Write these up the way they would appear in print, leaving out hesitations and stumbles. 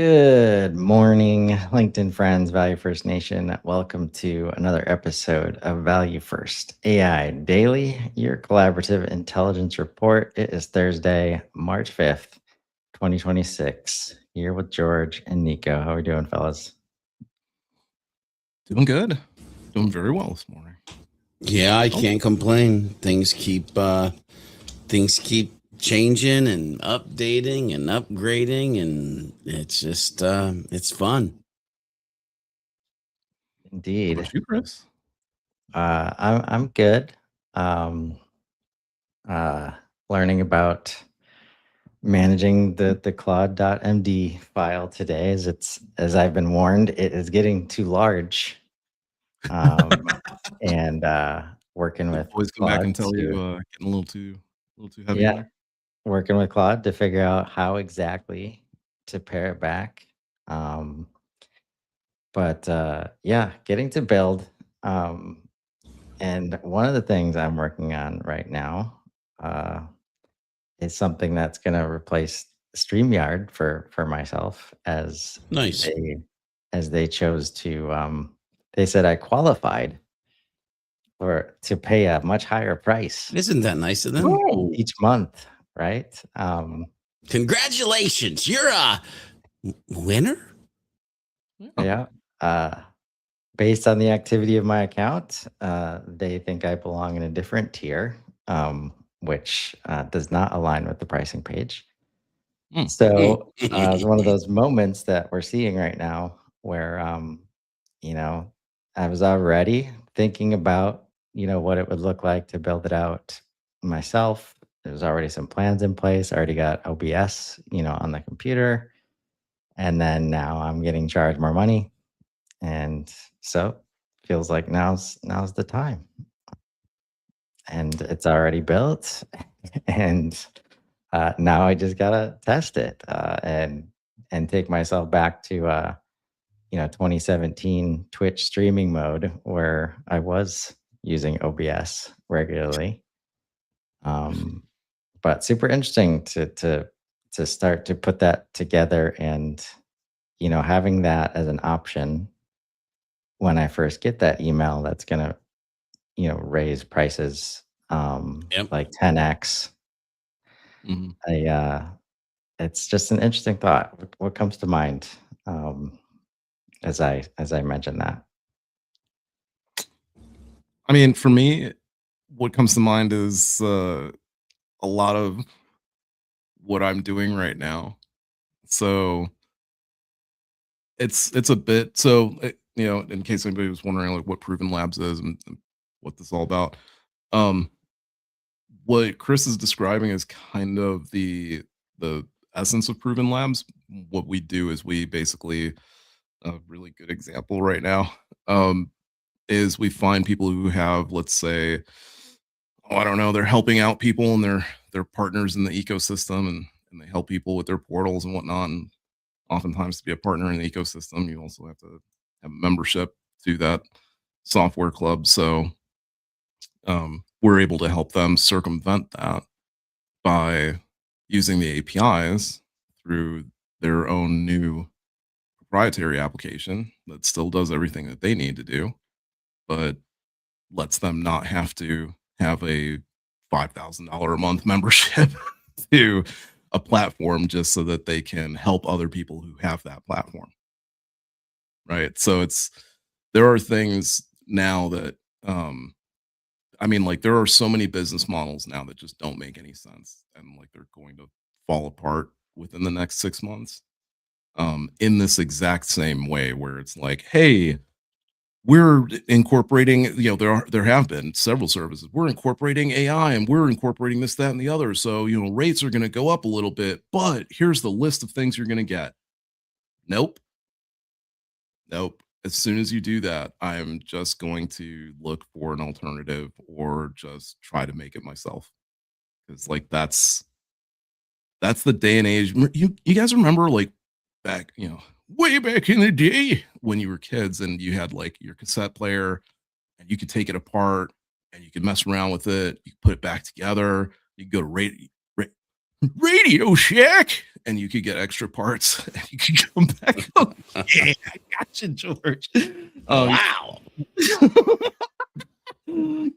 Good morning, LinkedIn friends, Value First Nation. Welcome to another episode of Value First AI Daily, your collaborative intelligence report. It is Thursday, March 5th, 2026. Here with George and Nico. How are we doing, fellas? Doing good. Doing very well this morning. Yeah, I can't complain. Things keep changing and updating and upgrading, and it's just it's fun. What Indeed. about you, Chris? I'm good. Um, uh, Learning about managing the Claude.md file today, as I've been warned, it is getting too large. And working The with boys come back Claude and tell you to getting a little too heavy in yeah, there. working with Claude to figure out how exactly to pare it back. Um, but yeah, getting to build. Um, and one of the things I'm working on right now uh, is something that's going to replace StreamYard for myself Nice. they as they chose to. They said I qualified for to pay a much higher price Isn't that nice of them? Oh, each month, right? Congratulations, you're a winner. yeah. Yeah. Uh, Based on the activity of my account, they think I belong in a different tier, which does not align with the pricing page. Mm. So it's one of those moments that we're seeing right now where, you know, I was already thinking about, what it would look like to build it out myself. There's already some plans in place. I already got OBS, on the computer. And then now I'm getting charged more money. And so feels like now's the time. And it's already built. And now I just gotta test it and take myself back to 2017 Twitch streaming mode where I was using OBS regularly. Um, but super interesting to start to put that together and having that as an option when I first get that email that's gonna raise prices Yep. like 10x. Mhm. I It's just an interesting thought. What comes to mind um, as I mentioned that? I mean, for me, what comes to mind is a lot of what I'm doing right now. So it's a bit in case anybody was wondering like what Proven Labs is and what this is all about. Um, what Chris is describing is kind of the essence of Proven Labs. What we do is we basically a really good example right now um, is we find people who have, let's say, I don't know, they're helping out people and they're partners in the ecosystem and they help people with their portals and whatnot. And oftentimes, to be a partner in the ecosystem, you also have to have membership to that software club. So we're able to help them circumvent that by using the APIs through their own new proprietary application that still does everything that they need to do, but lets them not have to have a $5,000 a month membership to a platform just so that they can help other people who have that platform. Right. So there are things now that, like there are so many business models now that just don't make any sense and like they're going to fall apart within the next 6 months in this exact same way where it's like, hey, we're incorporating, there have been several services. We're incorporating AI and we're incorporating this, that, and the other. So, rates are going to go up a little bit, but here's the list of things you're going to get. Nope. Nope. As soon as you do that, I'm just going to look for an alternative or just try to make it myself. Because like that's the day and age. You guys remember like back, way back in the day when you were kids and you had like your cassette player and you could take it apart and you could mess around with it. You could put it back together. You could go to Radio Shack and you could get extra parts and you could come back home. Yeah, I got you, George. Wow.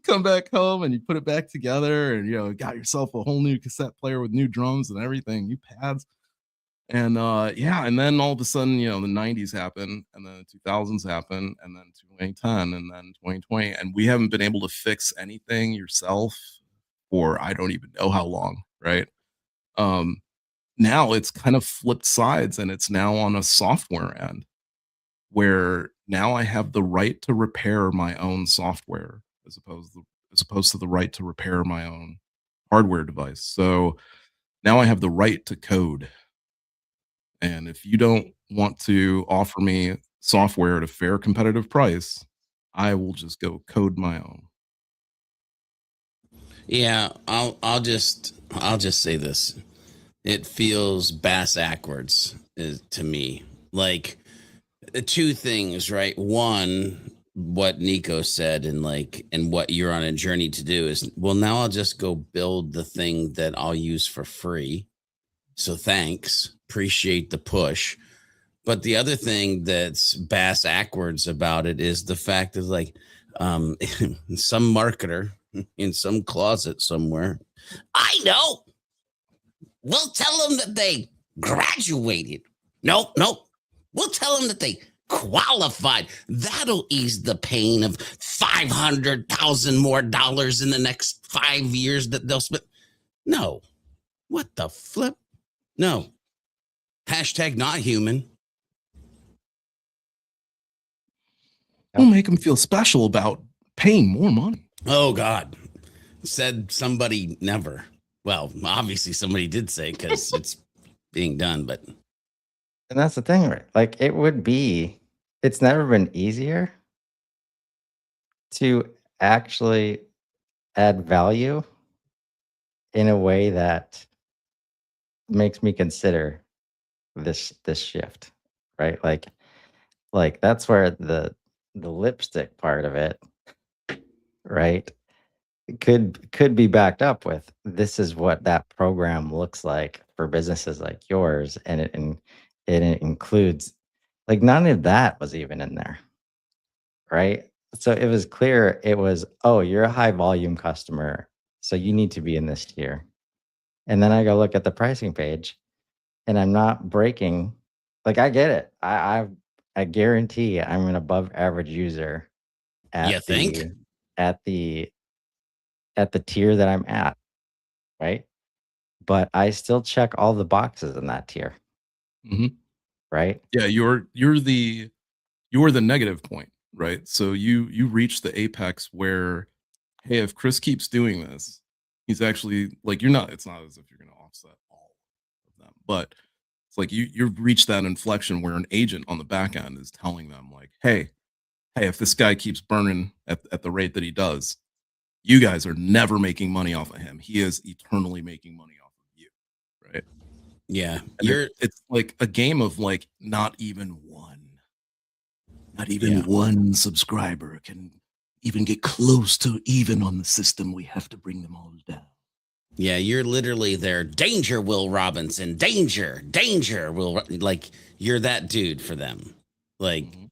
Come back home and you put it back together and got yourself a whole new cassette player with new drums and everything, new pads. And yeah, and then all of a sudden, the 90s happen, and then the 2000s happen, and then 2010, and then 2020, and we haven't been able to fix anything yourself for I don't even know how long, right? Um, Now it's kind of flipped sides, and it's now on a software end where now I have the right to repair my own software as opposed to the right to repair my own hardware device. So now I have the right to code. And if you don't want to offer me software at a fair competitive price, I will just go code my own. Yeah, I'll just say this. It feels bass backwards to me. Like two things, right? One, what Nico said, and what you're on a journey to do is, well, now I'll just go build the thing that I'll use for free. So thanks, appreciate the push. But the other thing that's bass backwards about it is the fact is like, um, some marketer in some closet somewhere, I know. We'll tell them that they graduated. Nope, nope. We'll tell them that they qualified. That'll ease the pain of 500,000 more dollars in the next 5 years that they'll spend. No. What the flip? No. Hashtag not human. We'll make them feel special about paying more money. Oh God. Said somebody never. Well, obviously somebody did say because it's being done, but And that's the thing, right? Like it's never been easier to actually add value in a way that makes me consider this shift, right? Like that's where the lipstick part of it, right? Could be backed up with this is what that program looks like for businesses like yours, and it includes like none of that was even in there, right? So it was clear it was, oh, you're a high volume customer, so you need to be in this tier. And then I go look at the pricing page, and I'm not breaking. Like I get it. I guarantee I'm an above average user at you think? at the at the tier that I'm at, right? But I still check all the boxes in that tier, Mhm. right? Yeah, you're the negative point, right? So you reach the apex where, hey, if Chris keeps doing this, he's actually like you're not. It's not as if you're going to offset all of them, but it's like you've reached that inflection where an agent on the back end is telling them like, hey, if this guy keeps burning at the rate that he does, you guys are never making money off of him. He is eternally making money off of you, right? Yeah. And You're it's like a game of like not even Yeah. one subscriber can even get close to even on the system. We have to bring them all down. Yeah, you're literally there. Danger, Will Robinson. Danger, danger, like you're that dude for them. Like, Mhm.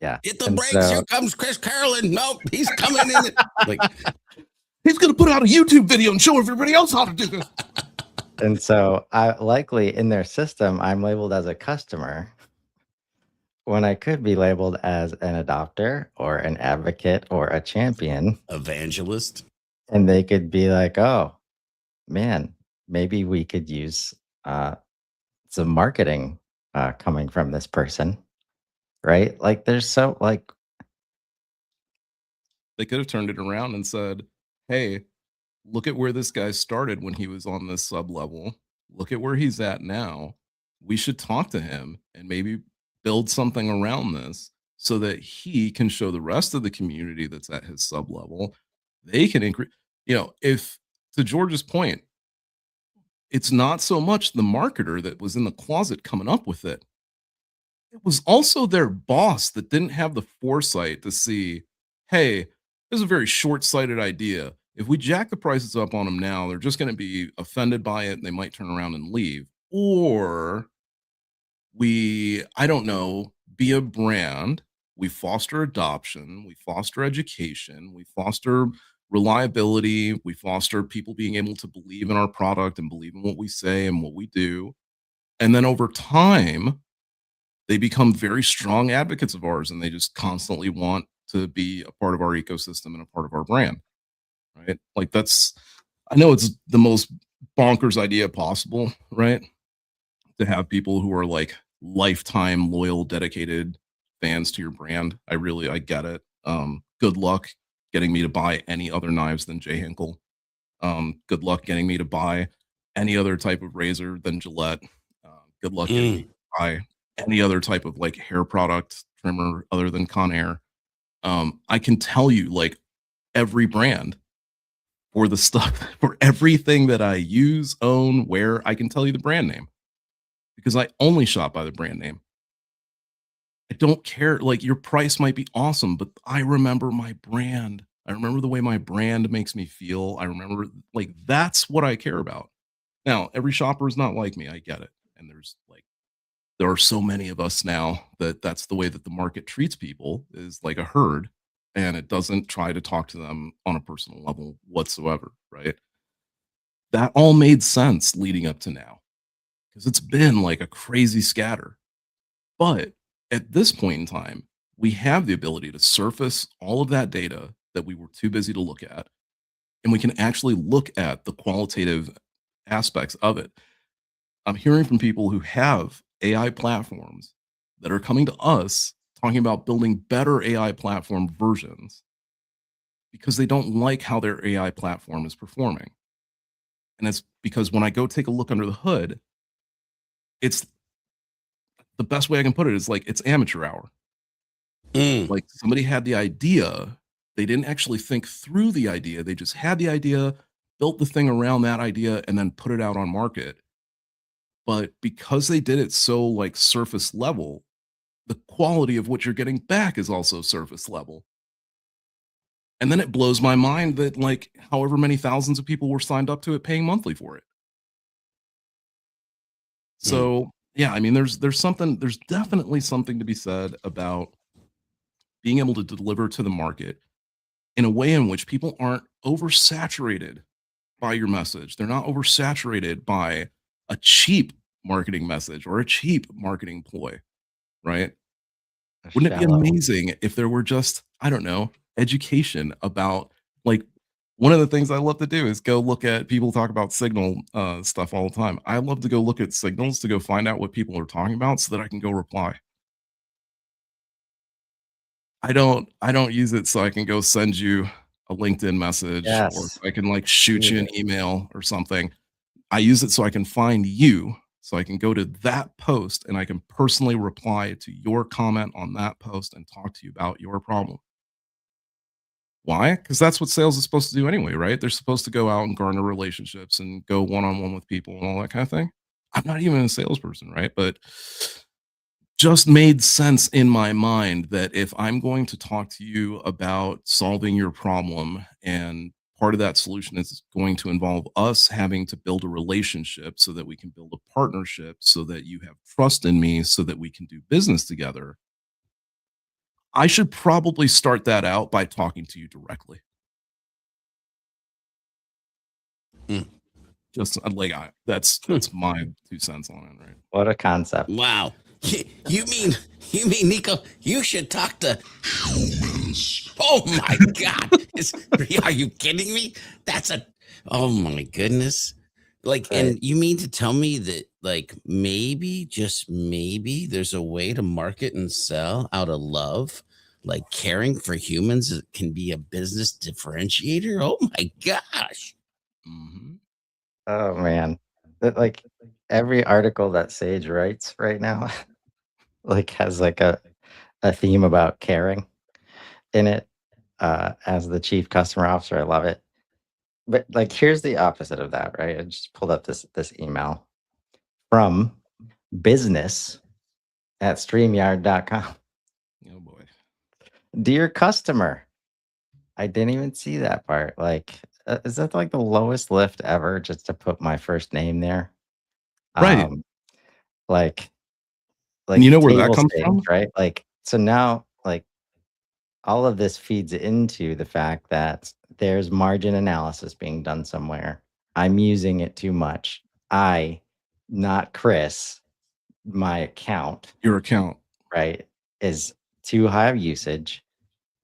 Yeah. hit the And brakes. so Here comes Chris Carlin. Nope, he's coming in. Like, He's gonna put out a YouTube video and show everybody else how to do this. and so I likely in their system I'm labeled as a customer when I could be labeled as an adopter or an advocate or a champion, evangelist. and they could be like, "Oh, man, maybe we could use some marketing coming from this person," right? Like, there's so like, They could have turned it around and said, "Hey, look at where this guy started when he was on this sub level. Look at where he's at now. We should talk to him and maybe build something around this so that he can show the rest of the community that's at his sub level. They can increase, if to George's point, it's not so much the marketer that was in the closet coming up with it. It was also their boss that didn't have the foresight to see, hey, this is a very short-sighted idea. If we jack the prices up on them now, they're just going to be offended by it and they might turn around and leave. or I don't know, be a brand. We foster adoption, we foster education, we foster reliability, we foster people being able to believe in our product and believe in what we say and what we do. And then over time, they become very strong advocates of ours and they just constantly want to be a part of our ecosystem and a part of our brand, right? Like I know it's the most bonkers idea possible, right? To have people who are like lifetime loyal, dedicated fans to your brand. I get it. Good luck getting me to buy any other knives than J. Hinkle. Good luck getting me to buy any other type of razor than Gillette. Good luck getting me Mm. to buy any other type of like hair product trimmer other than Conair. I can tell you like every brand for the stuff for everything that I use, own, wear. I can tell you the brand name because I only shop by the brand name. I don't care. Like your price might be awesome, but I remember my brand. I remember the way my brand makes me feel. I remember like that's what I care about. Now, every shopper is not like me. I get it. And there are so many of us now that that's the way that the market treats people is like a herd and it doesn't try to talk to them on a personal level whatsoever, right? That all made sense leading up to now because it's been like a crazy scatter. But at this point in time, we have the ability to surface all of that data that we were too busy to look at, and we can actually look at the qualitative aspects of it. I'm hearing from people who have AI platforms that are coming to us talking about building better AI platform versions because they don't like how their AI platform is performing. And it's because when I go take a look under the hood, it's the best way I can put it is like it's amateur hour. Mm. Like somebody had the idea, they didn't actually think through the idea. They just had the idea, built the thing around that idea, and then put it out on market. But because they did it so like surface level, the quality of what you're getting back is also surface level. And then it blows my mind that like however many thousands of people were signed up to it paying monthly for it. Mm. So yeah, I mean there's definitely something to be said about being able to deliver to the market in a way in which people aren't oversaturated by your message. They're not oversaturated by a cheap marketing message or a cheap marketing ploy, right? Wouldn't it be Shallow. amazing if there were just, I don't know, education about like one of the things I love to do is go look at people talk about signal stuff all the time. I love to go look at signals to go find out what people are talking about so that I can go reply. I don't use it so I can go send you a LinkedIn message or Yes. I can like shoot you Dude. an email or something. I use it so I can find you, so I can go to that post and I can personally reply to your comment on that post and talk to you about your problem. Why? Because that's what sales is supposed to do anyway, right? They're supposed to go out and garner relationships and go one on one with people and all that kind of thing. I'm not even a salesperson, right? But just made sense in my mind that if I'm going to talk to you about solving your problem and part of that solution is going to involve us having to build a relationship so that we can build a partnership so that you have trust in me so that we can do business together. I should probably start that out by talking to you directly. Mm. Just like that's my 2 cents on it, right? What a concept. Wow. You mean Nico? You should talk to. Oh my God! Are you kidding me? That's a. Oh my goodness! Like, Right. and you mean to tell me that, like, maybe, just maybe, there's a way to market and sell out of love, like caring for humans can be a business differentiator? Oh my gosh! Mhm. Oh man. Like every article that Sage writes right now like has like a theme about caring in it. As the chief customer officer, I love it. But like here's the opposite of that, right? I just pulled up this email from business at streamyard.com. Oh boy. Dear customer, I didn't even see that part. Like, is that like the lowest lift ever just to put my first name there? Right. Like And you know where that table comes stakes, from? right? Like, so now, like, all of this feeds into the fact that there's margin analysis being done somewhere. I'm using it too much. I, not Chris, my account, Your account. right, is too high of usage.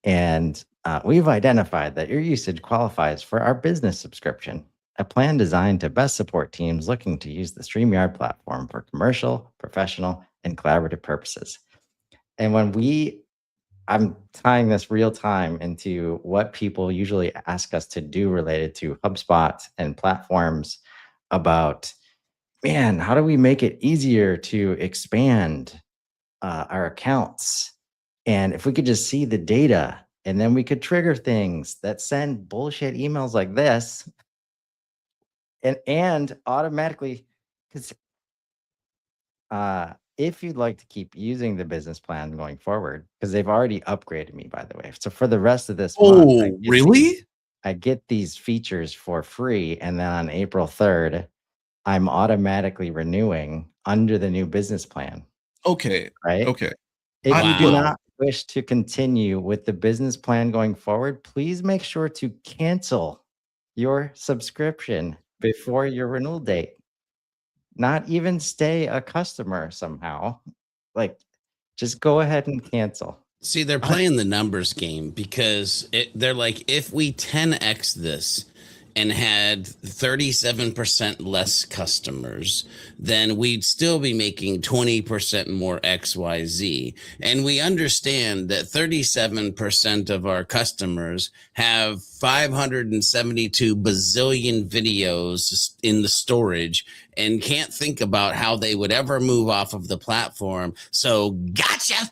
And we've identified that your usage qualifies for our business subscription, a plan designed to best support teams looking to use the StreamYard platform for commercial, professional, and collaborative purposes. And I'm tying this real time into what people usually ask us to do related to HubSpot and platforms about, man, how do we make it easier to expand our accounts? And if we could just see the data and then we could trigger things that send bullshit emails like this and automatically, because if you'd like to keep using the business plan going forward, because they've already upgraded me, by the way. So for the rest of this month, Oh, really? I get these features for free. And then on April 3rd, I'm automatically renewing under the new business plan, Okay. right? Okay. If you do Wow. not wish to continue with the business plan going forward, please make sure to cancel your subscription before your renewal date. Not even stay a customer somehow. Like, just go ahead and cancel. See, they're playing the numbers game because they're like, if we 10x this and had 37% less customers, then we'd still be making 20% more XYZ. And we understand that 37% of our customers have 572 bazillion videos in the storage and can't think about how they would ever move off of the platform. So, gotcha.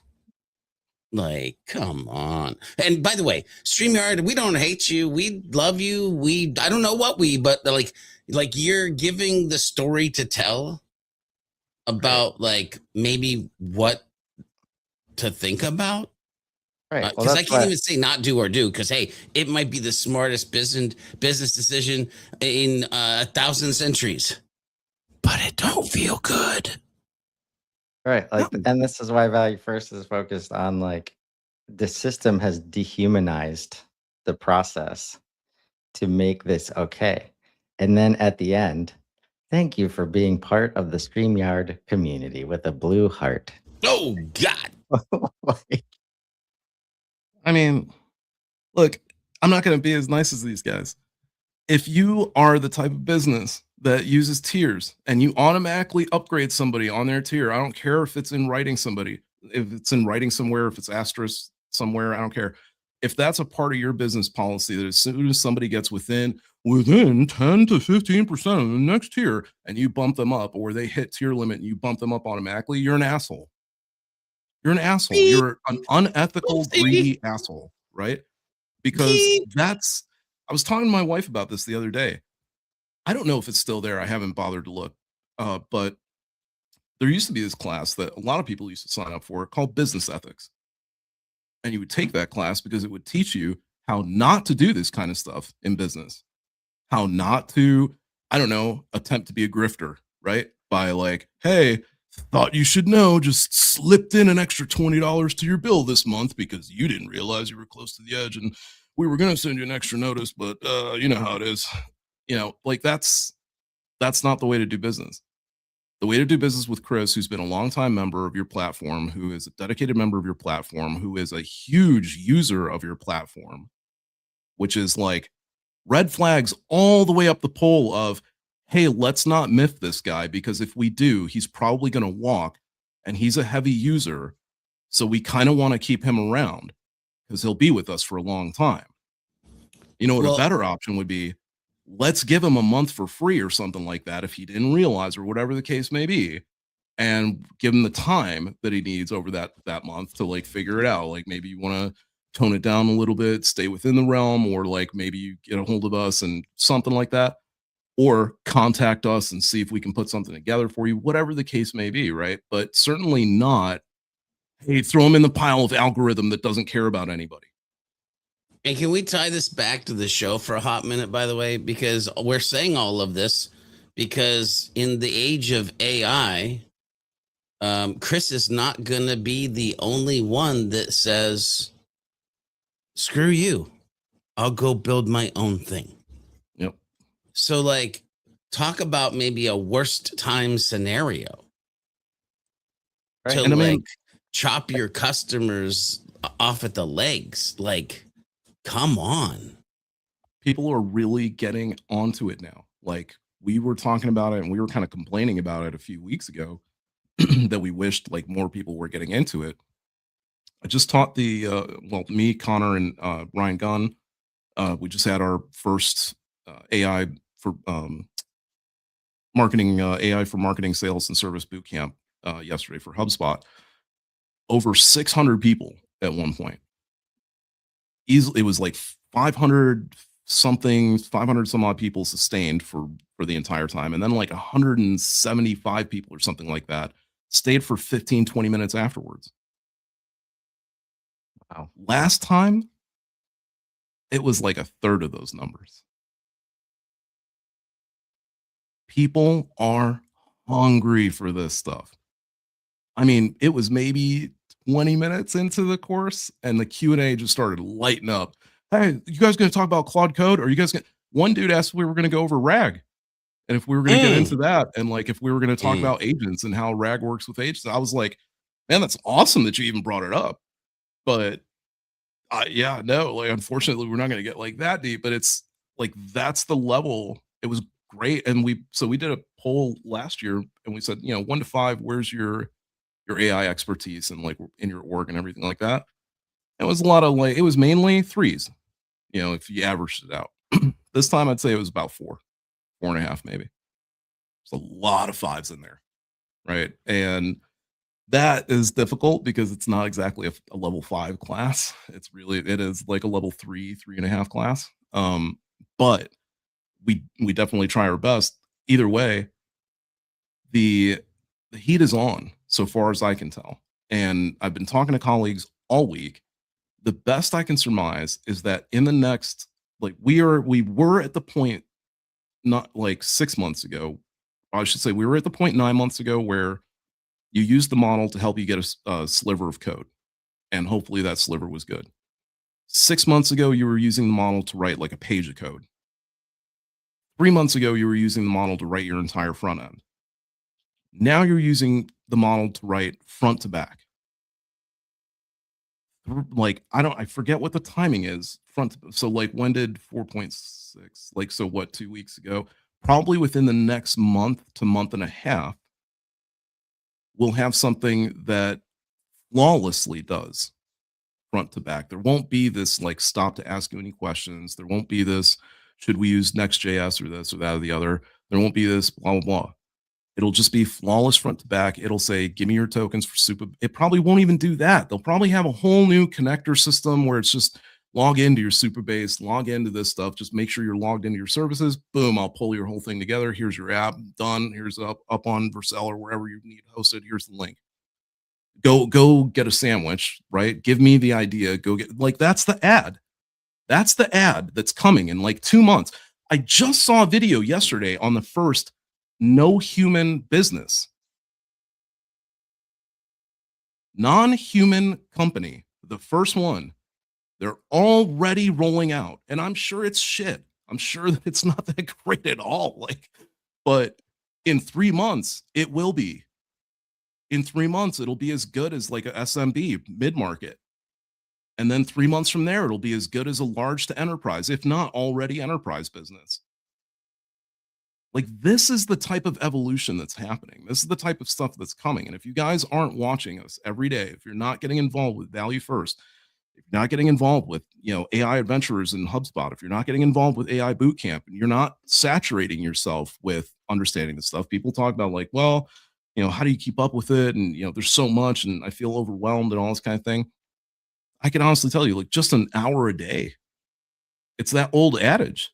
Like, come on. And by the way, StreamYard, we don't hate you. We love you. I don't know what but like you're giving the story to tell about like maybe what to think about. Right. Well, Because I that's can't why. even say not do or do, because hey, it might be the smartest business decision in 1,000 centuries, but it don't feel good. Right. Like, No. and this is why Value First is focused on like the system has dehumanized the process to make this okay. And then at the end, thank you for being part of the StreamYard community with a blue heart. Oh God. Like, I mean, look, I'm not going to be as nice as these guys. If you are the type of business that uses tiers and you automatically upgrade somebody on their tier, I don't care if it's in writing somebody, if it's in writing somewhere, if it's asterisk somewhere, I don't care. If that's a part of your business policy, that as soon as somebody gets within 10 to 15% of the next tier and you bump them up, or they hit tier limit and you bump them up automatically, you're an asshole. You're an asshole. Beep. You're an unethical, Oopsie. greedy asshole, right? Because Beep. I was talking to my wife about this the other day. I don't know if it's still there. I haven't bothered to look. But there used to be this class that a lot of people used to sign up for called business ethics. And you would take that class because it would teach you how not to do this kind of stuff in business, how not to, I don't know, attempt to be a grifter, right? By like, hey, thought you should know, just slipped in an extra $20 to your bill this month because you didn't realize you were close to the edge and we were going to send you an extra notice, but you know how it is. You know, like that's not the way to do business. The way to do business with Chris, who's been a longtime member of your platform, who is a dedicated member of your platform, who is a huge user of your platform, which is like red flags all the way up the pole of, hey, let's not myth this guy, because if we do, he's probably going to walk and he's a heavy user. So we kind of want to keep him around because he'll be with us for a long time. You know what Well- a better option would be? Let's give him a month for free or something like that if he didn't realize, or whatever the case may be, and give him the time that he needs over that month to like figure it out. Like maybe you want to tone it down a little bit, stay within the realm, or like maybe you get a hold of us and something like that, or contact us and see if we can put something together for you, whatever the case may be, right? But certainly not, hey, throw him in the pile of algorithm that doesn't care about anybody. And can we tie this back to the show for a hot minute, by the way? Because we're saying all of this because in the age of AI, Chris is not going to be the only one that says, screw you, I'll go build my own thing. Yep. So, like, talk about maybe a worst time scenario Right. to And I mean, like chop your customers off at the legs. Like, come on. people are really getting onto it now. Like, we were talking about it and we were kind of complaining about it a few weeks ago that we wished like more people were getting into it. I just taught me, Connor, and Ryan Gunn. We just had our first AI for marketing, AI for marketing, sales, and service boot camp yesterday for HubSpot. Over 600 people at one point. Easily, it was like 500 something, 500 some odd people sustained for the entire time, and then like 175 people or something like that stayed for 15, 20 minutes afterwards. Wow. Last time, it was like a third of those numbers. People are hungry for this stuff. I mean, it was maybe 20 minutes into the course and the Q&A just started lighting up. Hey, you guys going to talk about Claude Code? Or are you guys going to, one dude asked if we were going to go over RAG and if we were going to get into that. And like, if we were going to talk about agents and how RAG works with agents. I was like, man, that's awesome that you even brought it up. But yeah, no, like, unfortunately, we're not going to get like that deep, but it's like, that's the level. It was great. And we did a poll last year and we said, 1 to 5, where's your AI expertise and like in your org and everything like that. It was a lot of like, it was mainly 3s, if you averaged it out. This time I'd say it was about 4.5 maybe. There's a lot of 5s in there, right? And that is difficult because it's not exactly a level 5 class. It is like a level 3.5 class. But we definitely try our best. Either way, the heat is on so far as I can tell. And I've been talking to colleagues all week. The best I can surmise is that in the next, like, we were at the point not like 6 months ago. I should say we were at the point 9 months ago where you used the model to help you get a sliver of code. And hopefully that sliver was good. 6 months ago, you were using the model to write like a page of code. 3 months ago, you were using the model to write your entire front end. Now you're using the model to write front to back. Like, I forget what the timing is. So like, when did 4.6, like, so what, 2 weeks ago? Probably within the next month to month and a half, we'll have something that flawlessly does front to back. There won't be this like stop to ask you any questions. There won't be this, should we use Next.js or this or that or the other? There won't be this blah, blah, blah. It'll just be flawless front to back. It'll say, give me your tokens for super. It probably won't even do that. They'll probably have a whole new connector system where it's just log into your Supabase, log into this stuff. Just make sure you're logged into your services. Boom, I'll pull your whole thing together. Here's your app done. Here's up on Vercel or wherever you need hosted. Here's the link. Go get a sandwich, right? Give me the idea. Go get, like, that's the ad. That's the ad that's coming in like 2 months. I just saw a video yesterday on the first no human business, non-human company, the first one. They're already rolling out, and I'm sure it's shit. I'm sure that it's not that great at all. Like, but in 3 months, it will be. In 3 months, it'll be as good as like a SMB mid-market. And then 3 months from there, it'll be as good as a large to enterprise, if not already enterprise business. Like, this is the type of evolution that's happening. This is the type of stuff that's coming. And if you guys aren't watching us every day, if you're not getting involved with Value First, if you're not getting involved with, AI adventurers in HubSpot, if you're not getting involved with AI Bootcamp, and you're not saturating yourself with understanding this stuff, people talk about like, well, how do you keep up with it? And, there's so much and I feel overwhelmed and all this kind of thing. I can honestly tell you, like, just an hour a day. It's that old adage.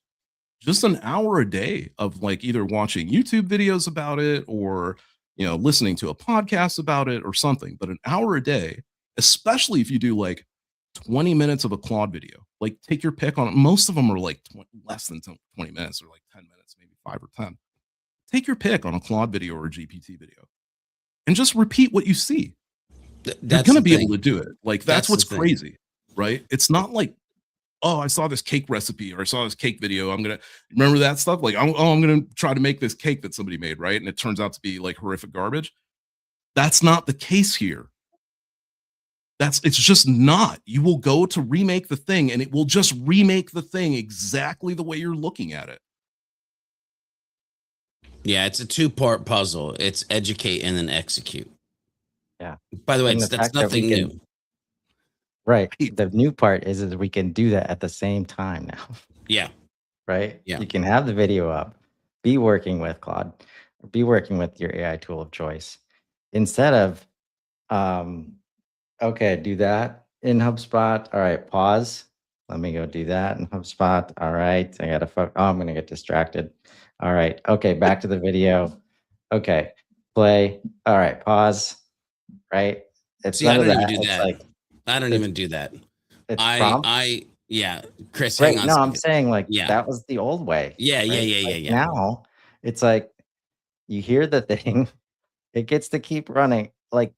Just an hour a day of like either watching YouTube videos about it or, listening to a podcast about it or something, but an hour a day, especially if you do like 20 minutes of a Claude video, like, take your pick on it. Most of them are like less than 20 minutes or like 10 minutes, maybe 5 or 10. take your pick on a Claude video or a GPT video and just repeat what you see. You're That's going to the be thing. able to do it. Like, That's that's the what's thing. crazy, right? It's not like, oh, I saw this cake recipe or I saw this cake video. I'm going to remember that stuff. Like, I'm going to try to make this cake that somebody made, right? And it turns out to be like horrific garbage. That's not the case here. It's just not. You will go to remake the thing and it will just remake the thing exactly the way you're looking at it. Yeah, it's a two-part puzzle. It's educate and then execute. Yeah. By the way, And the that's fact that we nothing can- new. Right. The new part is we can do that at the same time now. Yeah. Right? Yeah. You can have the video up, be working with Claude, be working with your AI tool of choice instead of, okay, do that in HubSpot. All right, pause. Let me go do that in HubSpot. All right, I gotta I'm gonna get distracted. All right, okay, back to the video. Okay, play. All right, pause. Right? It's See, I none of don't even that. do It's that. like I don't it's- even do that. it's prompt. Yeah, Chris, Right. hang on. No, a I'm second. saying like Yeah. that was the old way. Yeah, yeah, right? yeah, yeah, Like, yeah. Now it's like you hear the thing, it gets to keep running. Like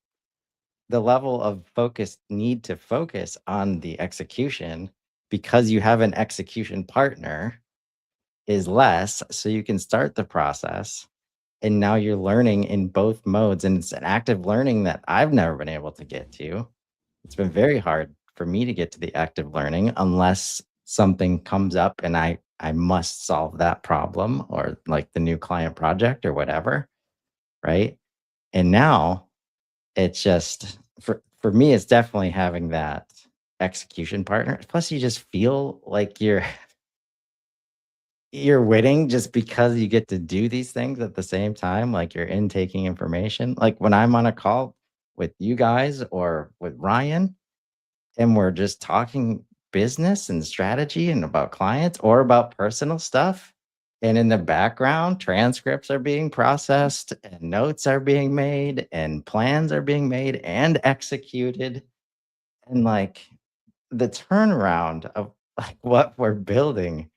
the level of focus need to focus on the execution because you have an execution partner is less. So you can start the process. And now you're learning in both modes. And it's an active learning that I've never been able to get to. It's been very hard for me to get to the active learning unless something comes up and I must solve that problem or like the new client project or whatever. Right. And now it's just for me, it's definitely having that execution partner. Plus, you just feel like you're winning just because you get to do these things at the same time. Like you're intaking information. Like when I'm on a call with you guys or with Ryan, and we're just talking business and strategy and about clients or about personal stuff. And in the background, transcripts are being processed and notes are being made and plans are being made and executed. And like the turnaround of like what we're building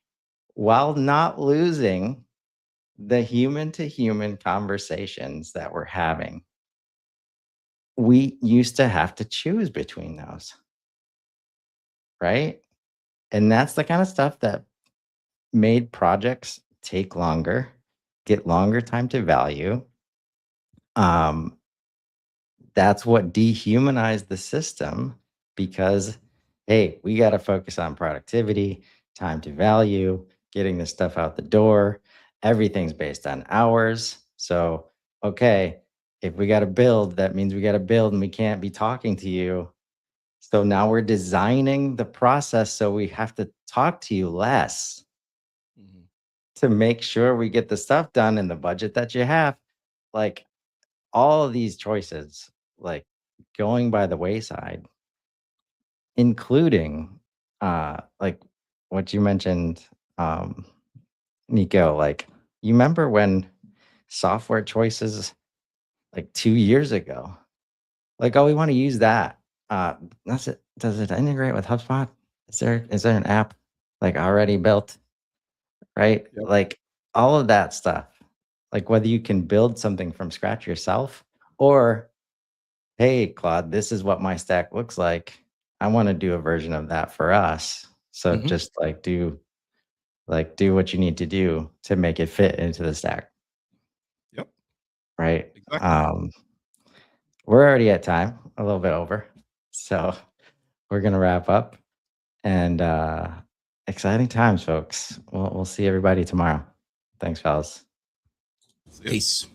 while not losing the human to human conversations that we're having. We used to have to choose between those. Right? And that's the kind of stuff that made projects take longer, get longer time to value. That's what dehumanized the system because, hey, we got to focus on productivity, time to value, getting this stuff out the door. Everything's based on hours. So, okay, if we got to build, that means we got to build and we can't be talking to you. So now we're designing the process so we have to talk to you less to make sure we get the stuff done in the budget that you have. Like all of these choices, like going by the wayside, including like what you mentioned, Nico, like you remember when software choices like 2 years ago, like, oh, we want to use that. That's it. Does it integrate with HubSpot? Is there an app like already built? Right? Yep. Like all of that stuff. Like whether you can build something from scratch yourself or, hey, Claude, this is what my stack looks like. I want to do a version of that for us. So just like do what you need to do to make it fit into the stack. Yep. Right. Exactly. We're already at time, a little bit over. So we're gonna wrap up. And exciting times, folks. We'll see everybody tomorrow. Thanks, fellas. See ya. Peace.